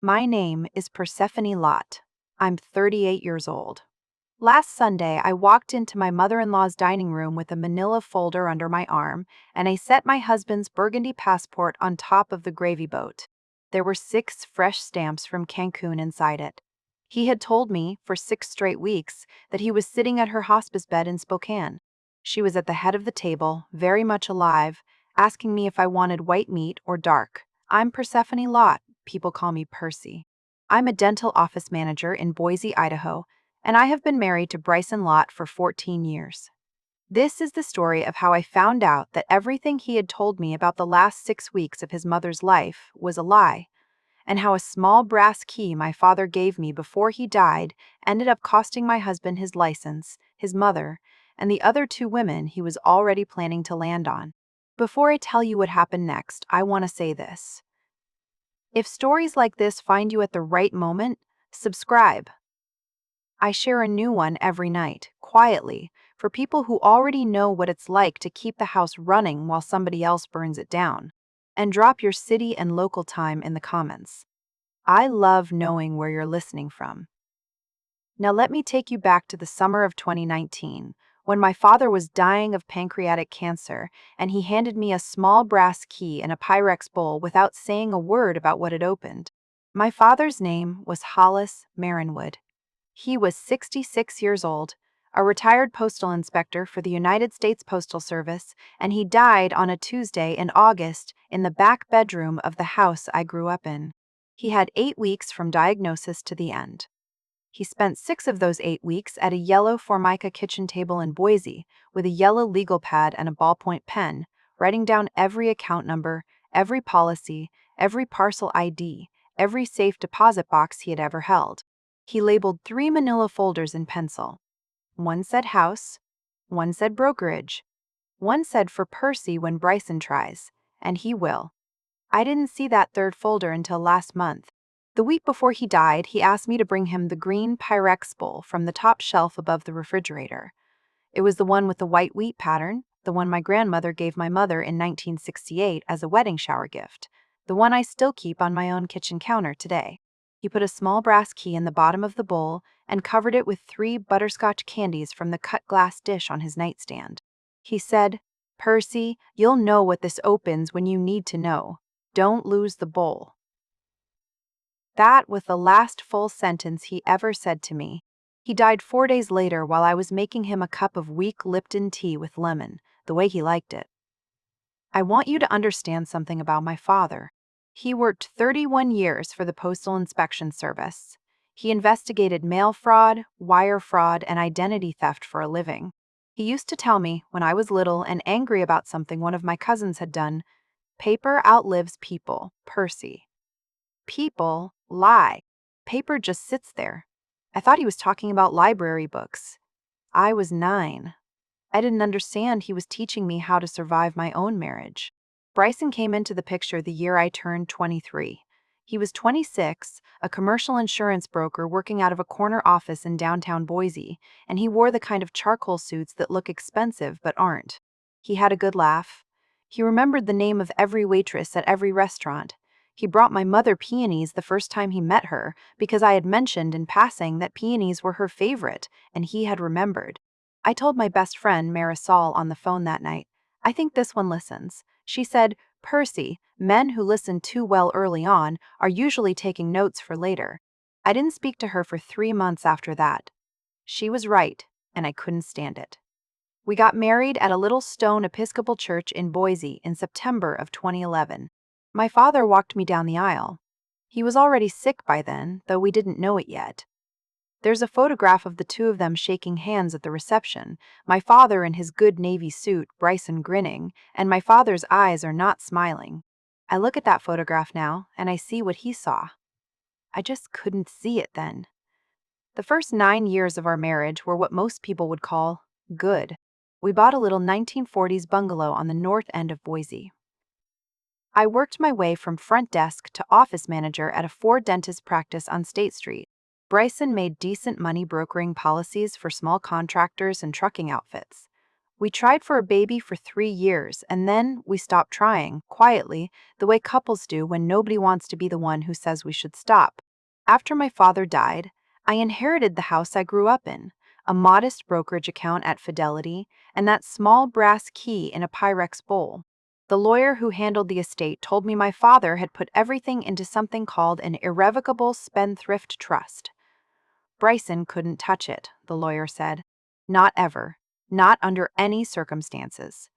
My name is Persephone Lot. I'm 38 years old. Last Sunday, I walked into my mother-in-law's dining room with a manila folder under my arm, and I set my husband's burgundy passport on top of the gravy boat. There were 6 fresh stamps from Cancún inside it. He had told me, for 6 straight weeks, that he was sitting at her hospice bed in Spokane. She was at the head of the table, very much alive, asking me if I wanted white meat or dark. I'm Persephone Lot. People call me Percy. I'm a dental office manager in Boise, Idaho, and I have been married to Bryson Lott for 14 years. This is the story of how I found out that everything he had told me about the last 6 weeks of his mother's life was a lie, and how a small brass key my father gave me before he died ended up costing my husband his license, his mother, and the other 2 women he was already planning to land on. Before I tell you what happened next, I want to say this. If stories like this find you at the right moment, subscribe. I share a new one every night, quietly, for people who already know what it's like to keep the house running while somebody else burns it down. And drop your city and local time in the comments. I love knowing where you're listening from. Now let me take you back to the summer of 2019, when my father was dying of pancreatic cancer, and he handed me a small brass key in a Pyrex bowl without saying a word about what it opened. My father's name was Hollis Marinwood. He was 66 years old, a retired postal inspector for the United States Postal Service, and he died on a Tuesday in August in the back bedroom of the house I grew up in. He had 8 weeks from diagnosis to the end. He spent 6 of those 8 weeks at a yellow Formica kitchen table in Boise with a yellow legal pad and a ballpoint pen, writing down every account number, every policy, every parcel ID, every safe deposit box he had ever held. He labeled 3 manila folders in pencil. One said house, one said brokerage, one said for Percy when Bryson tries, and he will. I didn't see that 3rd folder until last month. The week before he died, he asked me to bring him the green Pyrex bowl from the top shelf above the refrigerator. It was the one with the white wheat pattern, the one my grandmother gave my mother in 1968 as a wedding shower gift, the one I still keep on my own kitchen counter today. He put a small brass key in the bottom of the bowl and covered it with 3 butterscotch candies from the cut glass dish on his nightstand. He said, "Percy, you'll know what this opens when you need to know. Don't lose the bowl." That was the last full sentence he ever said to me. He died 4 days later while I was making him a cup of weak Lipton tea with lemon, the way he liked it. I want you to understand something about my father. He worked 31 years for the Postal Inspection Service. He investigated mail fraud, wire fraud, and identity theft for a living. He used to tell me, when I was little and angry about something one of my cousins had done, "Paper outlives people, Percy." People lie. Paper just sits there. I thought he was talking about library books. I was 9. I didn't understand he was teaching me how to survive my own marriage. Bryson came into the picture the year I turned 23. He was 26, a commercial insurance broker working out of a corner office in downtown Boise, and he wore the kind of charcoal suits that look expensive but aren't. He had a good laugh. He remembered the name of every waitress at every restaurant. He brought my mother peonies the first time he met her because I had mentioned in passing that peonies were her favorite, and he had remembered. I told my best friend, Marisol, on the phone that night, "I think this one listens." She said, "Percy, men who listen too well early on are usually taking notes for later." I didn't speak to her for 3 months after that. She was right, and I couldn't stand it. We got married at a little stone Episcopal church in Boise in September of 2011. My father walked me down the aisle. He was already sick by then, though we didn't know it yet. There's a photograph of the 2 of them shaking hands at the reception, my father in his good navy suit, Bryson grinning, and my father's eyes are not smiling. I look at that photograph now, and I see what he saw. I just couldn't see it then. The first 9 years of our marriage were what most people would call good. We bought a little 1940s bungalow on the north end of Boise. I worked my way from front desk to office manager at a 4-dentist practice on State Street. Bryson made decent money brokering policies for small contractors and trucking outfits. We tried for a baby for 3 years, and then we stopped trying, quietly, the way couples do when nobody wants to be the one who says we should stop. After my father died, I inherited the house I grew up in, a modest brokerage account at Fidelity, and that small brass key in a Pyrex bowl. The lawyer who handled the estate told me my father had put everything into something called an irrevocable spendthrift trust. Bryson couldn't touch it, the lawyer said. Not ever. Not under any circumstances.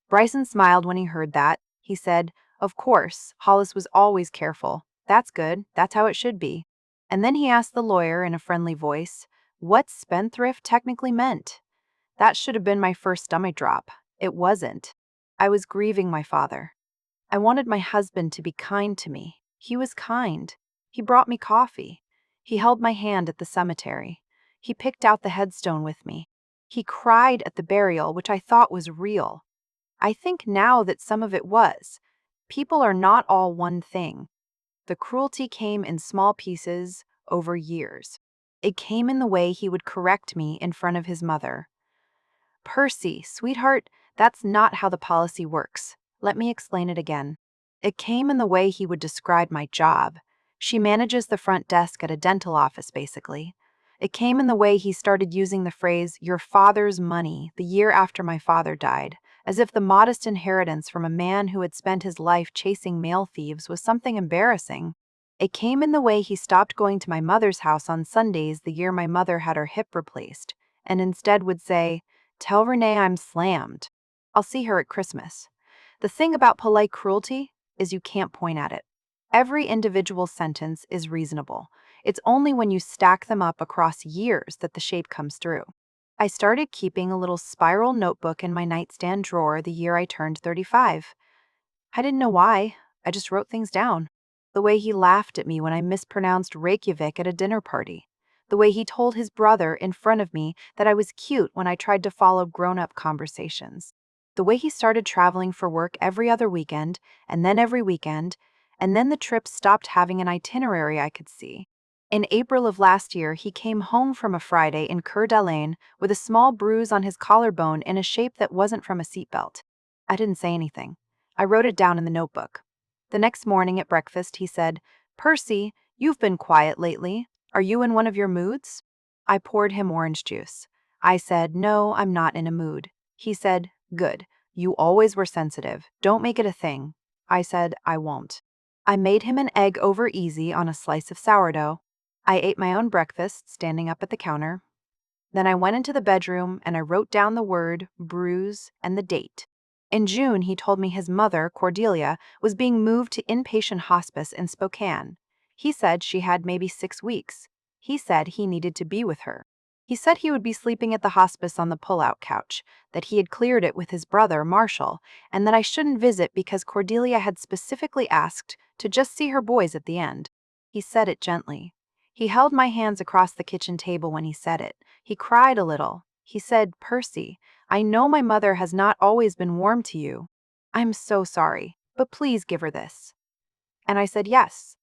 Bryson smiled when he heard that. He said, "Of course, Hollis was always careful. That's good. That's how it should be." And then he asked the lawyer in a friendly voice what spendthrift technically meant. That should have been my first stomach drop. It wasn't. I was grieving my father. I wanted my husband to be kind to me. He was kind. He brought me coffee. He held my hand at the cemetery. He picked out the headstone with me. He cried at the burial, which I thought was real. I think now that some of it was. People are not all one thing. The cruelty came in small pieces over years. It came in the way he would correct me in front of his mother. "Percy, sweetheart, that's not how the policy works. Let me explain it again." It came in the way he would describe my job. She manages the front desk at a dental office, basically. It came in the way he started using the phrase, "your father's money," the year after my father died, as if the modest inheritance from a man who had spent his life chasing mail thieves was something embarrassing. It came in the way he stopped going to my mother's house on Sundays the year my mother had her hip replaced, and instead would say, "Tell Renee I'm slammed. I'll see her at Christmas." The thing about polite cruelty is you can't point at it. Every individual sentence is reasonable. It's only when you stack them up across years that the shape comes through. I started keeping a little spiral notebook in my nightstand drawer the year I turned 35. I didn't know why. I just wrote things down. The way he laughed at me when I mispronounced Reykjavik at a dinner party. The way he told his brother in front of me that I was cute when I tried to follow grown-up conversations. The way he started traveling for work every other weekend, and then every weekend, and then the trip stopped having an itinerary I could see. In April of last year, he came home from a Friday in Coeur d'Alene with a small bruise on his collarbone in a shape that wasn't from a seatbelt. I didn't say anything. I wrote it down in the notebook. The next morning at breakfast, he said, "Percy, you've been quiet lately. Are you in one of your moods?" I poured him orange juice. I said, "No, I'm not in a mood." He said, "Good. You always were sensitive. Don't make it a thing." I said, "I won't." I made him an egg over easy on a slice of sourdough. I ate my own breakfast, standing up at the counter. Then I went into the bedroom and I wrote down the word, bruise, and the date. In June, he told me his mother, Cordelia, was being moved to inpatient hospice in Spokane. He said she had maybe 6 weeks. He said he needed to be with her. He said he would be sleeping at the hospice on the pull-out couch, that he had cleared it with his brother, Marshall, and that I shouldn't visit because Cordelia had specifically asked to just see her boys at the end. He said it gently. He held my hands across the kitchen table when he said it. He cried a little. He said, "Percy, I know my mother has not always been warm to you. I'm so sorry, but please give her this." And I said yes.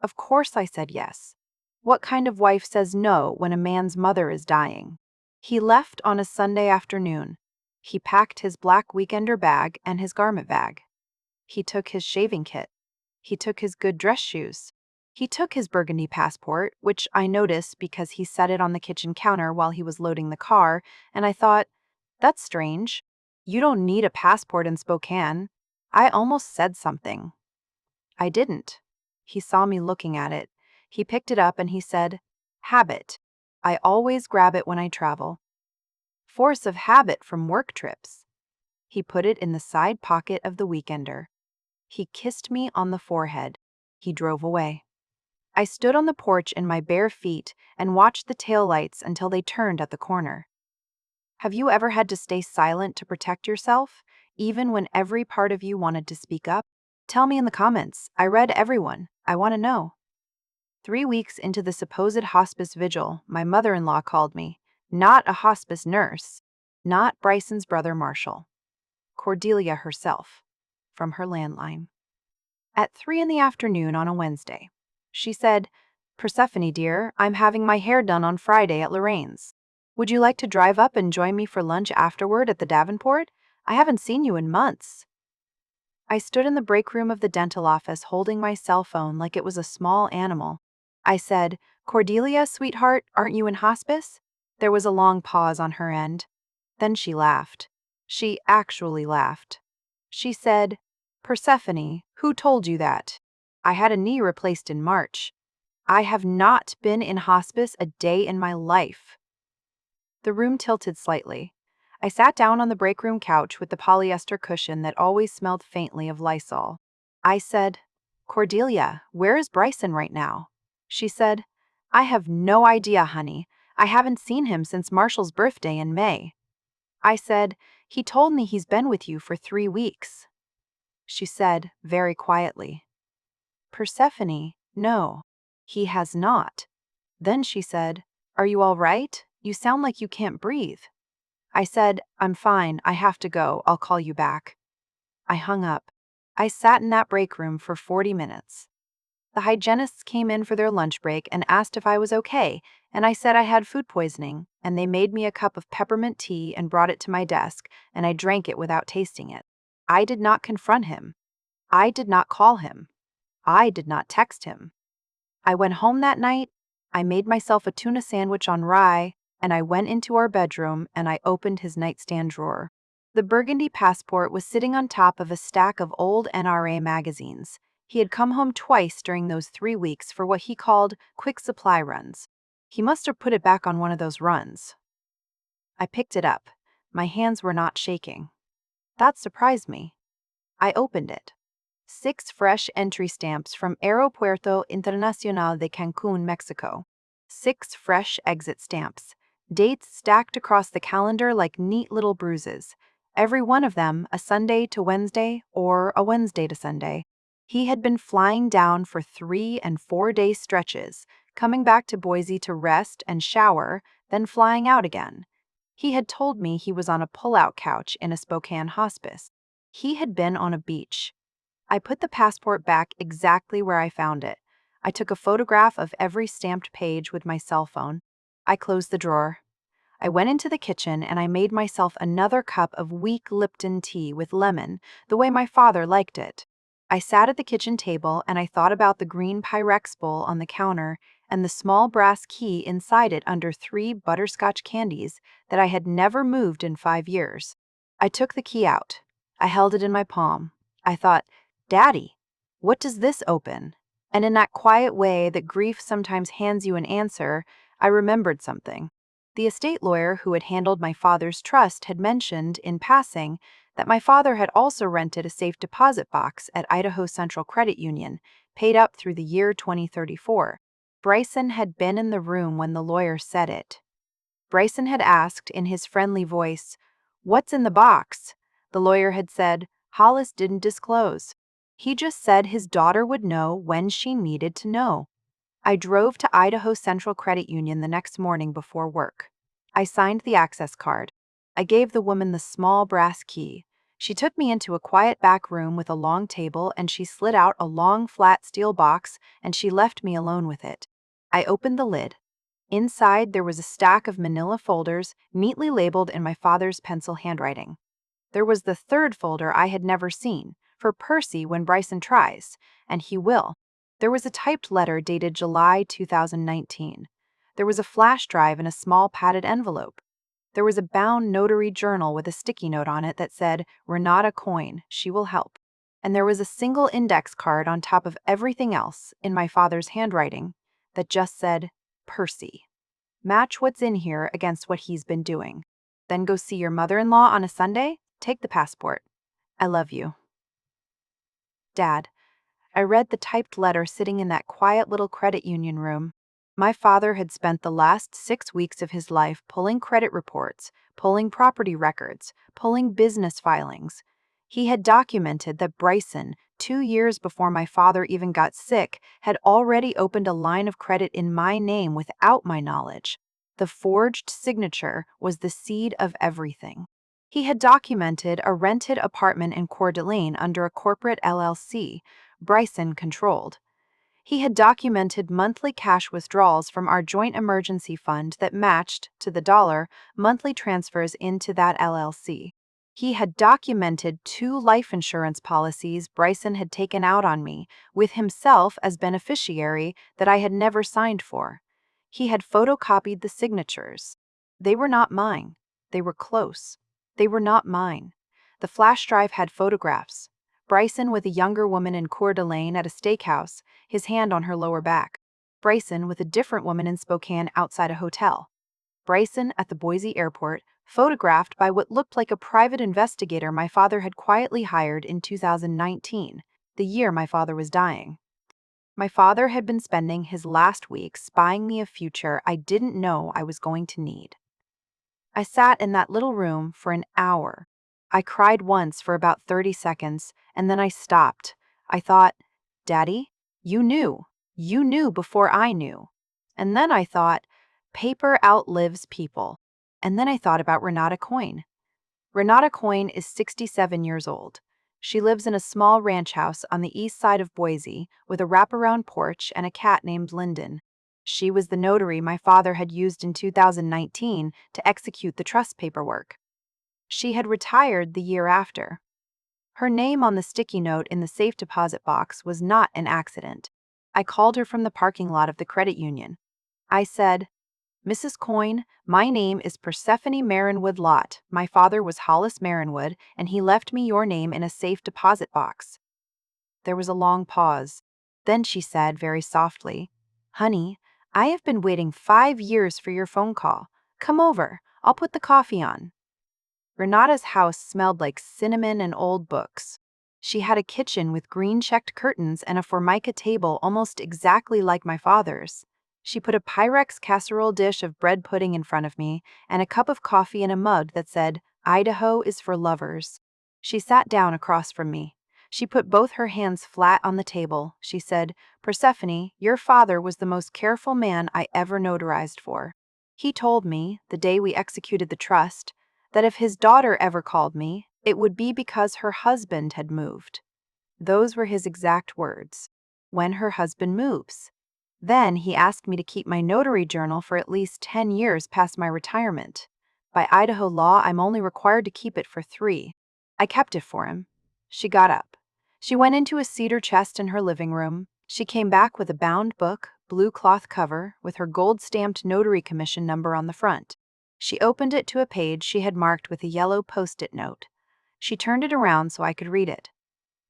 Of course I said yes. What kind of wife says no when a man's mother is dying? He left on a Sunday afternoon. He packed his black weekender bag and his garment bag. He took his shaving kit. He took his good dress shoes. He took his burgundy passport, which I noticed because he set it on the kitchen counter while he was loading the car, and I thought, that's strange. You don't need a passport in Spokane. I almost said something. I didn't. He saw me looking at it. He picked it up and he said, "Habit. I always grab it when I travel. Force of habit from work trips." He put it in the side pocket of the weekender. He kissed me on the forehead. He drove away. I stood on the porch in my bare feet and watched the taillights until they turned at the corner. Have you ever had to stay silent to protect yourself, even when every part of you wanted to speak up? Tell me in the comments. I read everyone. I want to know. 3 weeks into the supposed hospice vigil, my mother-in-law called me. Not a hospice nurse. Not Bryson's brother Marshall. Cordelia herself. From her landline. At 3 in the afternoon on a Wednesday. She said, "Persephone, dear, I'm having my hair done on Friday at Lorraine's." Would you like to drive up and join me for lunch afterward at the Davenport? I haven't seen you in months. I stood in the break room of the dental office holding my cell phone like it was a small animal. I said, Cordelia, sweetheart, aren't you in hospice? There was a long pause on her end. Then she laughed. She actually laughed. She said, Persephone, who told you that? I had a knee replaced in March. I have not been in hospice a day in my life. The room tilted slightly. I sat down on the break room couch with the polyester cushion that always smelled faintly of Lysol. I said, Cordelia, where is Bryson right now? She said, I have no idea, honey. I haven't seen him since Marshall's birthday in May. I said, he told me he's been with you for 3 weeks. She said, very quietly, Persephone, no, he has not. Then she said, Are you all right? You sound like you can't breathe. I said, I'm fine, I have to go, I'll call you back. I hung up. I sat in that break room for 40 minutes. The hygienists came in for their lunch break and asked if I was okay, and I said I had food poisoning, and they made me a cup of peppermint tea and brought it to my desk, and I drank it without tasting it. I did not confront him. I did not call him. I did not text him. I went home that night, I made myself a tuna sandwich on rye, and I went into our bedroom and I opened his nightstand drawer. The burgundy passport was sitting on top of a stack of old NRA magazines. He had come home twice during those 3 weeks for what he called quick supply runs. He must have put it back on one of those runs. I picked it up. My hands were not shaking. That surprised me. I opened it. 6 fresh entry stamps from Aeropuerto Internacional de Cancún, Mexico. 6 fresh exit stamps. Dates stacked across the calendar like neat little bruises. Every one of them a Sunday to Wednesday or a Wednesday to Sunday. He had been flying down for 3 and 4 day stretches, coming back to Boise to rest and shower, then flying out again. He had told me he was on a pull-out couch in a Spokane hospice. He had been on a beach. I put the passport back exactly where I found it. I took a photograph of every stamped page with my cell phone. I closed the drawer. I went into the kitchen and I made myself another cup of weak Lipton tea with lemon, the way my father liked it. I sat at the kitchen table and I thought about the green Pyrex bowl on the counter and the small brass key inside it under 3 butterscotch candies that I had never moved in 5 years. I took the key out. I held it in my palm. I thought, Daddy, what does this open? And in that quiet way that grief sometimes hands you an answer, I remembered something. The estate lawyer who had handled my father's trust had mentioned, in passing, that my father had also rented a safe deposit box at Idaho Central Credit Union, paid up through the year 2034. Bryson had been in the room when the lawyer said it. Bryson had asked, in his friendly voice, What's in the box? The lawyer had said, Hollis didn't disclose. He just said his daughter would know when she needed to know. I drove to Idaho Central Credit Union the next morning before work. I signed the access card. I gave the woman the small brass key. She took me into a quiet back room with a long table and she slid out a long flat steel box and she left me alone with it. I opened the lid. Inside there was a stack of manila folders neatly labeled in my father's pencil handwriting. There was the 3rd folder I had never seen, for Percy when Bryson tries, and he will. There was a typed letter dated July 2019. There was a flash drive in a small padded envelope. There was a bound notary journal with a sticky note on it that said, Renata Coyne, she will help. And there was a single index card on top of everything else, in my father's handwriting, that just said, Percy. Match what's in here against what he's been doing. Then go see your mother-in-law on a Sunday? Take the passport. I love you. Dad. I read the typed letter sitting in that quiet little credit union room. My father had spent the last 6 weeks of his life pulling credit reports, pulling property records, pulling business filings. He had documented that Bryson, 2 years before my father even got sick, had already opened a line of credit in my name without my knowledge. The forged signature was the seed of everything. He had documented a rented apartment in Coeur d'Alene under a corporate LLC Bryson controlled. He had documented monthly cash withdrawals from our joint emergency fund that matched, to the dollar, monthly transfers into that LLC. He had documented 2 life insurance policies Bryson had taken out on me, with himself as beneficiary, that I had never signed for. He had photocopied the signatures. They were not mine. They were close. They were not mine. The flash drive had photographs. Bryson with a younger woman in Coeur d'Alene at a steakhouse, his hand on her lower back. Bryson with a different woman in Spokane outside a hotel. Bryson at the Boise airport, photographed by what looked like a private investigator my father had quietly hired in 2019, the year my father was dying. My father had been spending his last week spying me a future I didn't know I was going to need. I sat in that little room for an hour. I cried once for about 30 seconds, and then I stopped. I thought, Daddy, you knew. You knew before I knew. And then I thought, paper outlives people. And then I thought about Renata Coyne. Renata Coyne is 67 years old. She lives in a small ranch house on the east side of Boise with a wraparound porch and a cat named Lyndon. She was the notary my father had used in 2019 to execute the trust paperwork. She had retired the year after. Her name on the sticky note in the safe deposit box was not an accident. I called her from the parking lot of the credit union. I said, Mrs. Coyne, my name is Persephone Marinwood Lott. My father was Hollis Marinwood, and he left me your name in a safe deposit box. There was a long pause. Then she said very softly, Honey, I have been waiting 5 years for your phone call. Come over. I'll put the coffee on. Renata's house smelled like cinnamon and old books. She had a kitchen with green-checked curtains and a formica table almost exactly like my father's. She put a Pyrex casserole dish of bread pudding in front of me and a cup of coffee in a mug that said, Idaho is for lovers. She sat down across from me. She put both her hands flat on the table. She said, Persephone, your father was the most careful man I ever notarized for. He told me, the day we executed the trust, that if his daughter ever called me, it would be because her husband had moved. Those were his exact words. When her husband moves. Then he asked me to keep my notary journal for at least 10 years past my retirement. By Idaho law, I'm only required to keep it for 3. I kept it for him. She got up. She went into a cedar chest in her living room. She came back with a bound book, blue cloth cover, with her gold-stamped notary commission number on the front. She opened it to a page she had marked with a yellow post-it note. She turned it around so I could read it.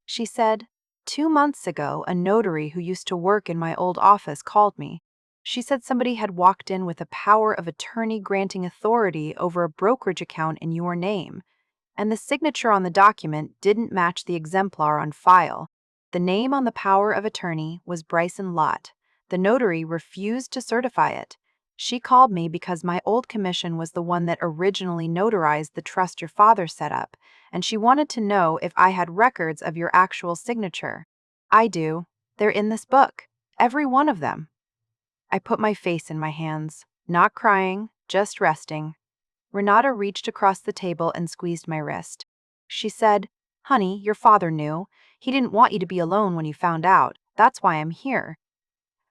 She said, 2 months ago, a notary who used to work in my old office called me. She said somebody had walked in with a power of attorney granting authority over a brokerage account in your name, and the signature on the document didn't match the exemplar on file. The name on the power of attorney was Bryson Lott. The notary refused to certify it. She called me because my old commission was the one that originally notarized the trust your father set up, and she wanted to know if I had records of your actual signature. I do. They're in this book. Every one of them. I put my face in my hands, not crying, just resting. Renata reached across the table and squeezed my wrist. She said, Honey, your father knew. He didn't want you to be alone when you found out. That's why I'm here.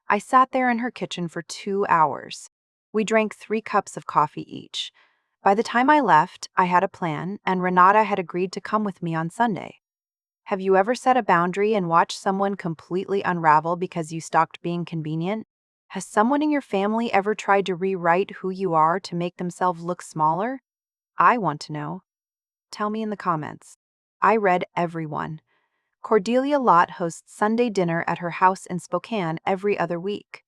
I sat there in her kitchen for 2 hours. We drank 3 cups of coffee each. By the time I left, I had a plan, and Renata had agreed to come with me on Sunday. Have you ever set a boundary and watched someone completely unravel because you stopped being convenient? Has someone in your family ever tried to rewrite who you are to make themselves look smaller? I want to know. Tell me in the comments. I read everyone. Cordelia Lott hosts Sunday dinner at her house in Spokane every other week.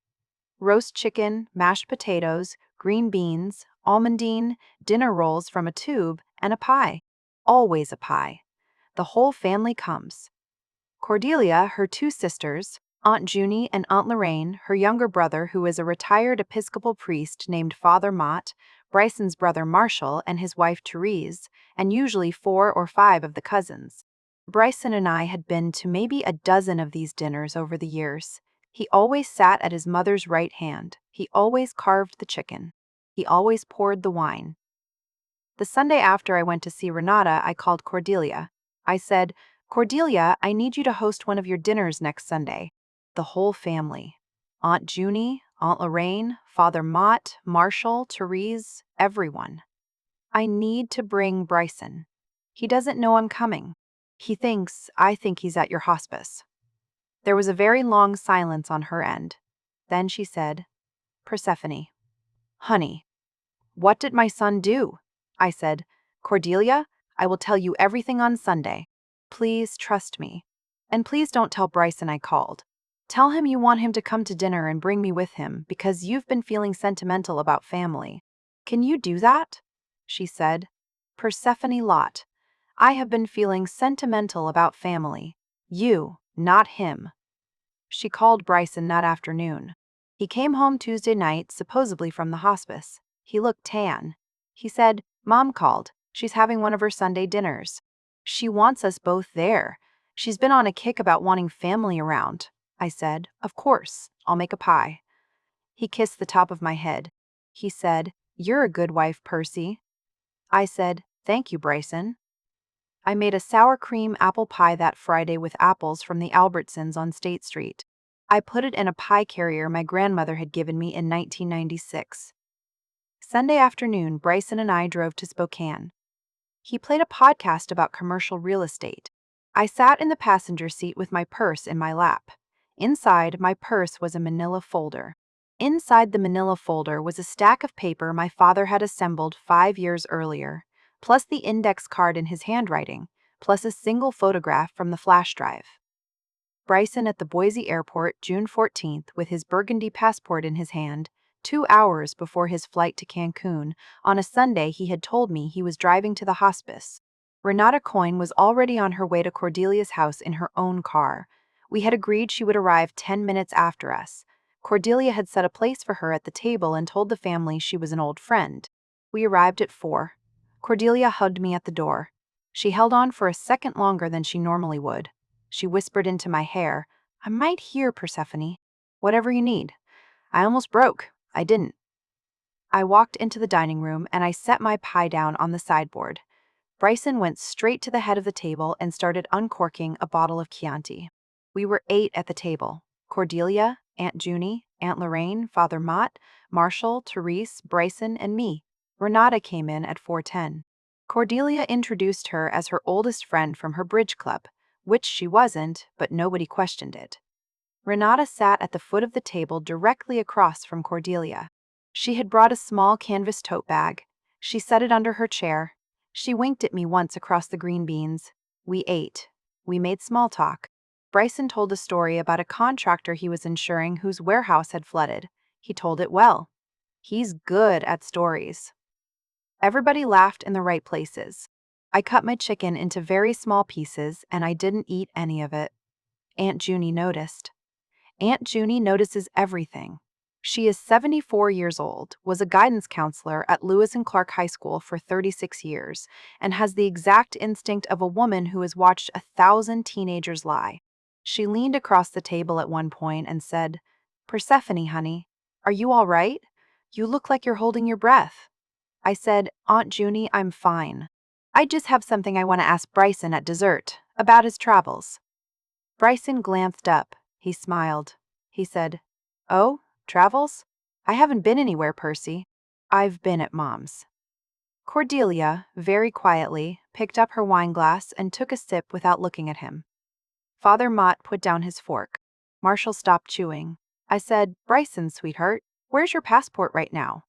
Roast chicken, mashed potatoes, green beans, almondine, dinner rolls from a tube, and a pie. Always a pie. The whole family comes. Cordelia, her 2 sisters, Aunt Junie and Aunt Lorraine, her younger brother who is a retired Episcopal priest named Father Mott, Bryson's brother Marshall and his wife Therese, and usually 4 or 5 of the cousins. Bryson and I had been to maybe a dozen of these dinners over the years. He always sat at his mother's right hand. He always carved the chicken. He always poured the wine. The Sunday after I went to see Renata, I called Cordelia. I said, Cordelia, I need you to host one of your dinners next Sunday. The whole family. Aunt Junie, Aunt Lorraine, Father Mott, Marshall, Therese, everyone. I need to bring Bryson. He doesn't know I'm coming. He thinks I think he's at your hospice. There was a very long silence on her end. Then she said, Persephone. Honey, what did my son do? I said, Cordelia, I will tell you everything on Sunday. Please trust me. And please don't tell Bryson I called. Tell him you want him to come to dinner and bring me with him because you've been feeling sentimental about family. Can you do that? She said. Persephone Lot. I have been feeling sentimental about family. You, not him. She called Bryson that afternoon. He came home Tuesday night, supposedly from the hospice. He looked tan. He said, Mom called. She's having one of her Sunday dinners. She wants us both there. She's been on a kick about wanting family around. I said, Of course, I'll make a pie. He kissed the top of my head. He said, You're a good wife, Percy. I said, Thank you, Bryson. I made a sour cream apple pie that Friday with apples from the Albertsons on State Street. I put it in a pie carrier my grandmother had given me in 1996. Sunday afternoon, Bryson and I drove to Spokane. He played a podcast about commercial real estate. I sat in the passenger seat with my purse in my lap. Inside my purse was a manila folder. Inside the manila folder was a stack of paper my father had assembled 5 years earlier, plus the index card in his handwriting, plus a single photograph from the flash drive. Bryson at the Boise airport, June 14th, with his burgundy passport in his hand, 2 hours before his flight to Cancun. On a Sunday, he had told me he was driving to the hospice. Renata Coyne was already on her way to Cordelia's house in her own car. We had agreed she would arrive 10 minutes after us. Cordelia had set a place for her at the table and told the family she was an old friend. We arrived at 4. Cordelia hugged me at the door. She held on for a second longer than she normally would. She whispered into my hair, I'm right here, Persephone. Whatever you need. I almost broke. I didn't. I walked into the dining room and I set my pie down on the sideboard. Bryson went straight to the head of the table and started uncorking a bottle of Chianti. We were 8 at the table. Cordelia, Aunt Junie, Aunt Lorraine, Father Mott, Marshall, Therese, Bryson, and me. Renata came in at 4:10. Cordelia introduced her as her oldest friend from her bridge club, which she wasn't, but nobody questioned it. Renata sat at the foot of the table directly across from Cordelia. She had brought a small canvas tote bag. She set it under her chair. She winked at me once across the green beans. We ate. We made small talk. Bryson told a story about a contractor he was insuring whose warehouse had flooded. He told it well. He's good at stories. Everybody laughed in the right places. I cut my chicken into very small pieces and I didn't eat any of it. Aunt Junie noticed. Aunt Junie notices everything. She is 74 years old, was a guidance counselor at Lewis and Clark High School for 36 years, and has the exact instinct of a woman who has watched 1,000 teenagers lie. She leaned across the table at one point and said, Persephone, honey, are you all right? You look like you're holding your breath. I said, Aunt Junie, I'm fine. I just have something I want to ask Bryson at dessert, about his travels. Bryson glanced up. He smiled. He said, Oh, travels? I haven't been anywhere, Percy. I've been at Mom's. Cordelia, very quietly, picked up her wine glass and took a sip without looking at him. Father Mott put down his fork. Marshall stopped chewing. I said, Bryson, sweetheart, where's your passport right now?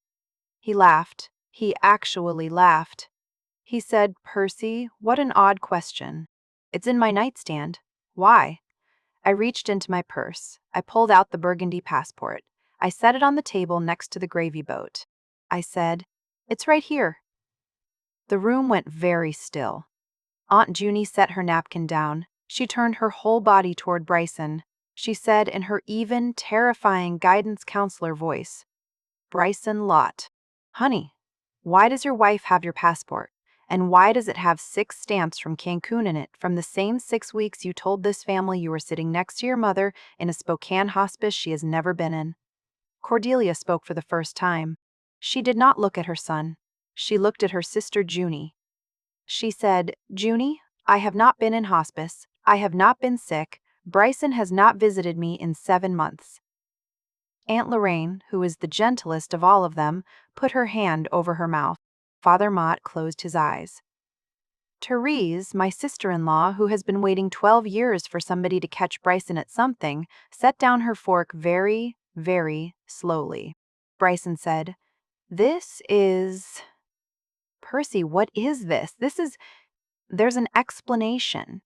He laughed. He actually laughed. He said, Percy, what an odd question. It's in my nightstand. Why? I reached into my purse. I pulled out the burgundy passport. I set it on the table next to the gravy boat. I said, It's right here. The room went very still. Aunt Junie set her napkin down. She turned her whole body toward Bryson. She said in her even, terrifying guidance counselor voice, Bryson Lot, honey, why does your wife have your passport? And why does it have 6 stamps from Cancun in it from the same 6 weeks you told this family you were sitting next to your mother in a Spokane hospice she has never been in? Cordelia spoke for the first time. She did not look at her son. She looked at her sister Junie. She said, Junie, I have not been in hospice. I have not been sick. Bryson has not visited me in 7 months. Aunt Lorraine, who is the gentlest of all of them, put her hand over her mouth. Father Mott closed his eyes. Therese, my sister-in-law, who has been waiting 12 years for somebody to catch Bryson at something, set down her fork very, very slowly. Bryson said, "This is... Percy, what is this? There's an explanation."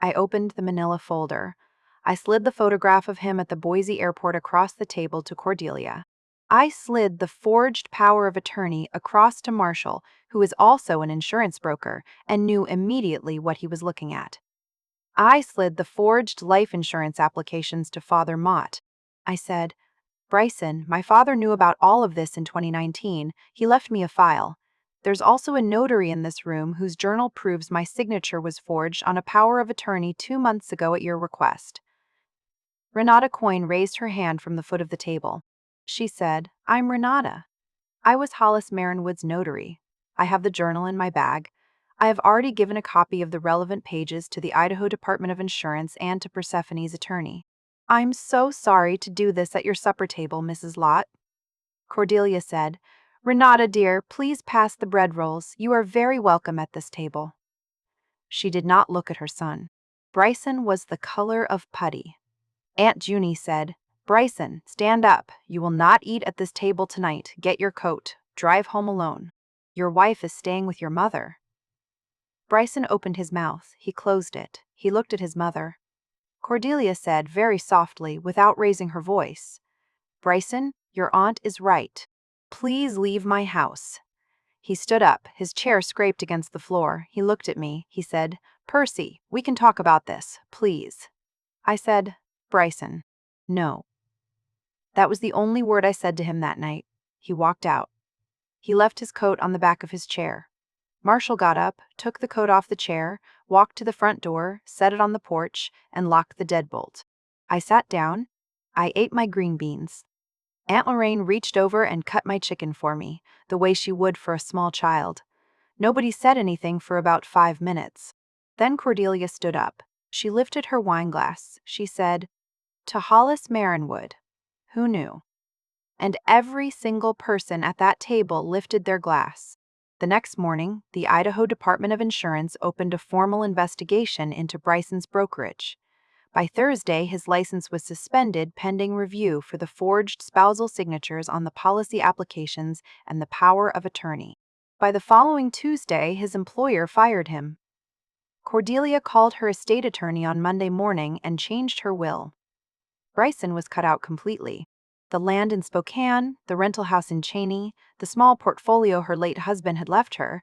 I opened the manila folder. I slid the photograph of him at the Boise airport across the table to Cordelia. I slid the forged power of attorney across to Marshall, who is also an insurance broker and knew immediately what he was looking at. I slid the forged life insurance applications to Father Mott. I said, "Bryson, my father knew about all of this in 2019. He left me a file. There's also a notary in this room whose journal proves my signature was forged on a power of attorney 2 months ago at your request." Renata Coyne raised her hand from the foot of the table. She said, "I'm Renata. I was Hollis Marinwood's notary. I have the journal in my bag. I have already given a copy of the relevant pages to the Idaho Department of Insurance and to Persephone's attorney." "I'm so sorry to do this at your supper table, Mrs. Lott." Cordelia said, "Renata, dear, please pass the bread rolls. You are very welcome at this table." She did not look at her son. Bryson was the color of putty. Aunt Junie said, "Bryson, stand up. You will not eat at this table tonight. Get your coat. Drive home alone. Your wife is staying with your mother." Bryson opened his mouth. He closed it. He looked at his mother. Cordelia said very softly, without raising her voice, "Bryson, your aunt is right. Please leave my house." He stood up. His chair scraped against the floor. He looked at me. He said, "Percy, we can talk about this, please." I said, "Bryson, no." That was the only word I said to him that night. He walked out. He left his coat on the back of his chair. Marshall got up, took the coat off the chair, walked to the front door, set it on the porch, and locked the deadbolt. I sat down. I ate my green beans. Aunt Lorraine reached over and cut my chicken for me, the way she would for a small child. Nobody said anything for about 5 minutes. Then Cordelia stood up. She lifted her wine glass. She said, "To Hollis Marinwood." Who knew? And every single person at that table lifted their glass. The next morning, the Idaho Department of Insurance opened a formal investigation into Bryson's brokerage. By Thursday, his license was suspended pending review for the forged spousal signatures on the policy applications and the power of attorney. By the following Tuesday, his employer fired him. Cordelia called her estate attorney on Monday morning and changed her will. Bryson was cut out completely. The land in Spokane, the rental house in Cheney, the small portfolio her late husband had left her,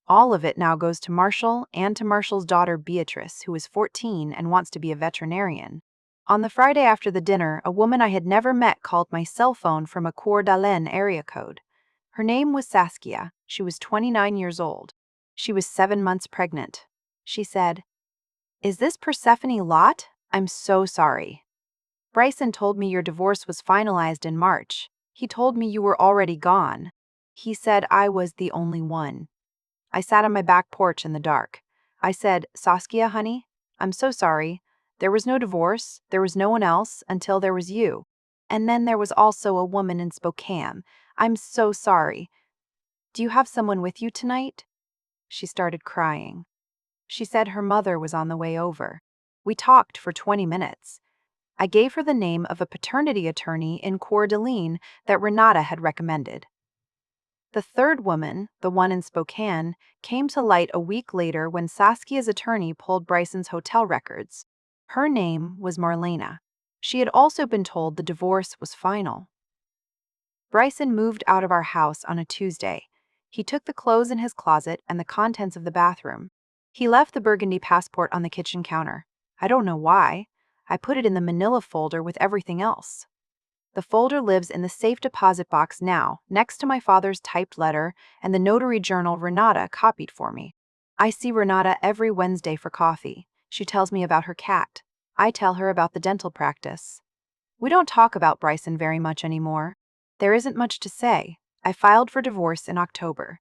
all of it now goes to Marshall and to Marshall's daughter Beatrice, who is 14 and wants to be a veterinarian. On the Friday after the dinner, a woman I had never met called my cell phone from a Coeur d'Alene area code. Her name was Saskia. She was 29 years old. She was 7 months pregnant. She said, "Is this Persephone Lott? I'm so sorry. Bryson told me your divorce was finalized in March. He told me you were already gone. He said I was the only one." I sat on my back porch in the dark. I said, "Saskia, honey, I'm so sorry. There was no divorce. There was no one else until there was you. And then there was also a woman in Spokane. I'm so sorry. Do you have someone with you tonight?" She started crying. She said her mother was on the way over. We talked for 20 minutes. I gave her the name of a paternity attorney in Coeur d'Alene that Renata had recommended. The third woman, the one in Spokane, came to light a week later when Saskia's attorney pulled Bryson's hotel records. Her name was Marlena. She had also been told the divorce was final. Bryson moved out of our house on a Tuesday. He took the clothes in his closet and the contents of the bathroom. He left the burgundy passport on the kitchen counter. I don't know why. I put it in the manila folder with everything else. The folder lives in the safe deposit box now, next to my father's typed letter and the notary journal Renata copied for me. I see Renata every Wednesday for coffee. She tells me about her cat. I tell her about the dental practice. We don't talk about Bryson very much anymore. There isn't much to say. I filed for divorce in October.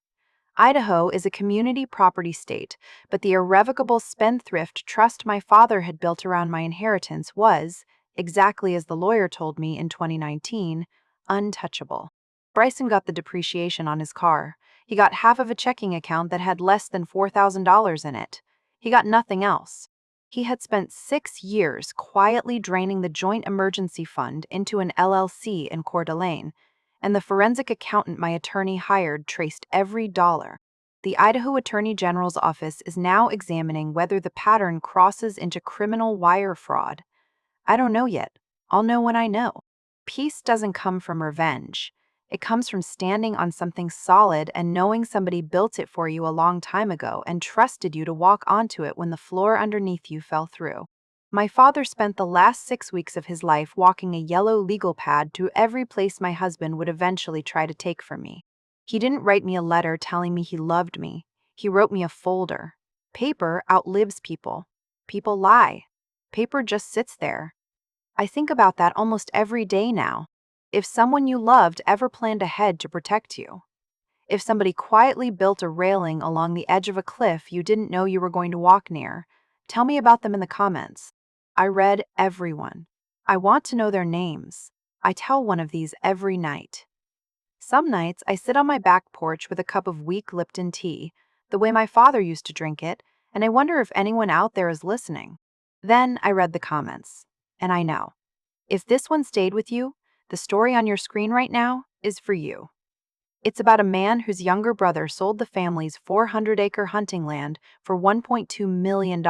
Idaho is a community property state, but the irrevocable spendthrift trust my father had built around my inheritance was, exactly as the lawyer told me in 2019, untouchable. Bryson got the depreciation on his car. He got half of a checking account that had less than $4,000 in it. He got nothing else. He had spent 6 years quietly draining the Joint Emergency Fund into an LLC in Coeur d'Alene, and the forensic accountant my attorney hired traced every dollar. The Idaho Attorney General's office is now examining whether the pattern crosses into criminal wire fraud. I don't know yet. I'll know when I know. Peace doesn't come from revenge. It comes from standing on something solid and knowing somebody built it for you a long time ago and trusted you to walk onto it when the floor underneath you fell through. My father spent the last 6 weeks of his life walking a yellow legal pad to every place my husband would eventually try to take from me. He didn't write me a letter telling me he loved me. He wrote me a folder. Paper outlives people. People lie. Paper just sits there. I think about that almost every day now. If someone you loved ever planned ahead to protect you, if somebody quietly built a railing along the edge of a cliff you didn't know you were going to walk near, tell me about them in the comments. I read everyone. I want to know their names. I tell one of these every night. Some nights I sit on my back porch with a cup of weak Lipton tea, the way my father used to drink it, and I wonder if anyone out there is listening. Then I read the comments, and I know. If this one stayed with you, the story on your screen right now is for you. It's about a man whose younger brother sold the family's 400-acre hunting land for $1.2 million,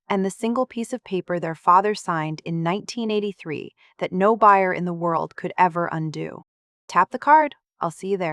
and the single piece of paper their father signed in 1983 that no buyer in the world could ever undo. Tap the card. I'll see you there.